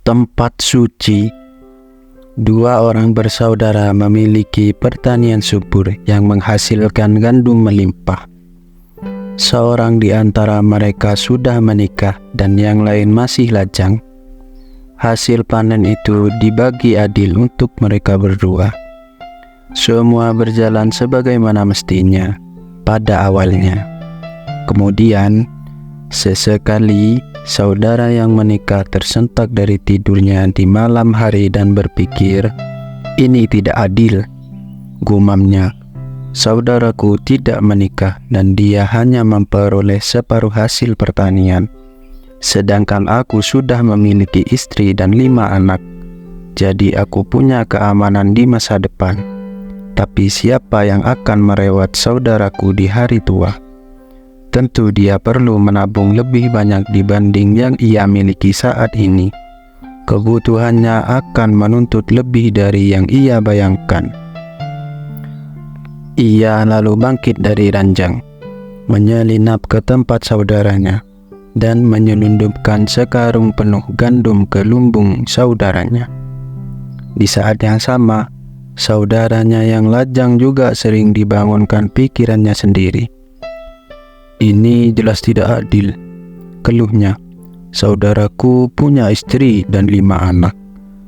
Tempat suci. Dua orang bersaudara memiliki pertanian subur yang menghasilkan gandum melimpah. Seorang di antara mereka sudah menikah dan yang lain masih lajang. Hasil panen itu dibagi adil untuk mereka berdua. Semua berjalan sebagaimana mestinya pada awalnya. Kemudian, sesekali saudara yang menikah tersentak dari tidurnya di malam hari dan berpikir, "Ini tidak adil," gumamnya. "Saudaraku tidak menikah dan dia hanya memperoleh separuh hasil pertanian. Sedangkan aku sudah memiliki istri dan 5 anak. Jadi aku punya keamanan di masa depan. Tapi siapa yang akan merawat saudaraku di hari tua? Tentu dia perlu menabung lebih banyak dibanding yang ia miliki saat ini. Kebutuhannya akan menuntut lebih dari yang ia bayangkan." Ia lalu bangkit dari ranjang, menyelinap ke tempat saudaranya, dan menyelundupkan sekarung penuh gandum ke lumbung saudaranya. Di saat yang sama, saudaranya yang lajang juga sering dibangunkan pikirannya sendiri. "Ini jelas tidak adil," keluhnya. "Saudaraku punya istri dan 5 anak.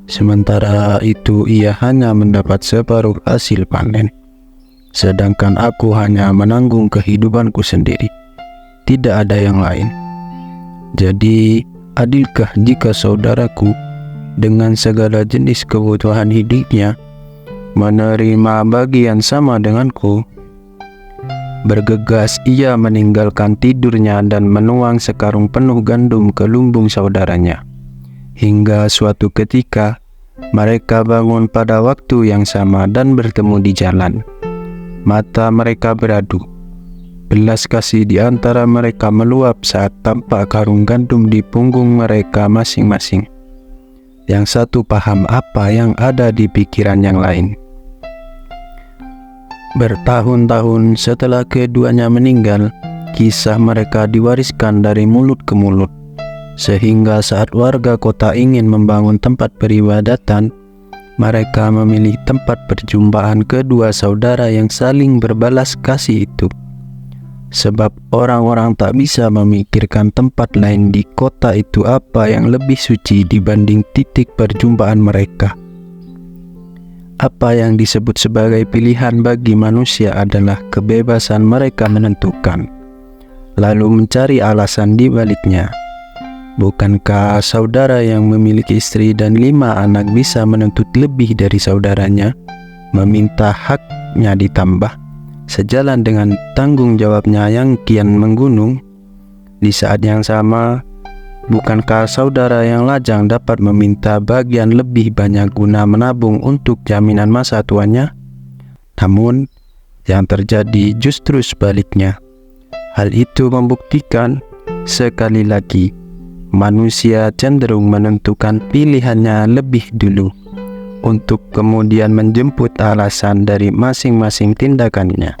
Sementara itu ia hanya mendapat separuh hasil panen. Sedangkan aku hanya menanggung kehidupanku sendiri. Tidak ada yang lain. Jadi, adilkah jika saudaraku dengan segala jenis kebutuhan hidupnya menerima bagian sama denganku?" Bergegas ia meninggalkan tidurnya dan menuang sekarung penuh gandum ke lumbung saudaranya. Hingga suatu ketika, mereka bangun pada waktu yang sama dan bertemu di jalan. Mata mereka beradu. Belas kasih di antara mereka meluap saat tampak karung gandum di punggung mereka masing-masing. Yang satu paham apa yang ada di pikiran yang lain. Bertahun-tahun setelah keduanya meninggal, kisah mereka diwariskan dari mulut ke mulut, sehingga saat warga kota ingin membangun tempat peribadatan, mereka memilih tempat perjumpaan kedua saudara yang saling berbalas kasih itu. Sebab orang-orang tak bisa memikirkan tempat lain di kota itu apa yang lebih suci dibanding titik perjumpaan mereka. Apa yang disebut sebagai pilihan bagi manusia adalah kebebasan mereka menentukan, lalu mencari alasan di baliknya. Bukankah saudara yang memiliki istri dan 5 anak bisa menuntut lebih dari saudaranya, meminta haknya ditambah, sejalan dengan tanggung jawabnya yang kian menggunung? Di saat yang sama, bukankah saudara yang lajang dapat meminta bagian lebih banyak guna menabung untuk jaminan masa tuanya? Namun, yang terjadi justru sebaliknya. Hal itu membuktikan, sekali lagi, manusia cenderung menentukan pilihannya lebih dulu, untuk kemudian menjemput alasan dari masing-masing tindakannya.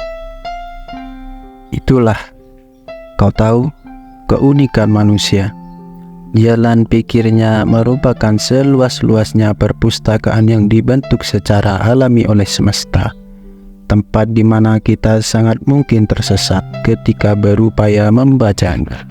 Itulah, kau tahu, keunikan manusia. Jalan pikirnya merupakan seluas-luasnya perpustakaan yang dibentuk secara alami oleh semesta, tempat di mana kita sangat mungkin tersesat ketika berupaya membacanya.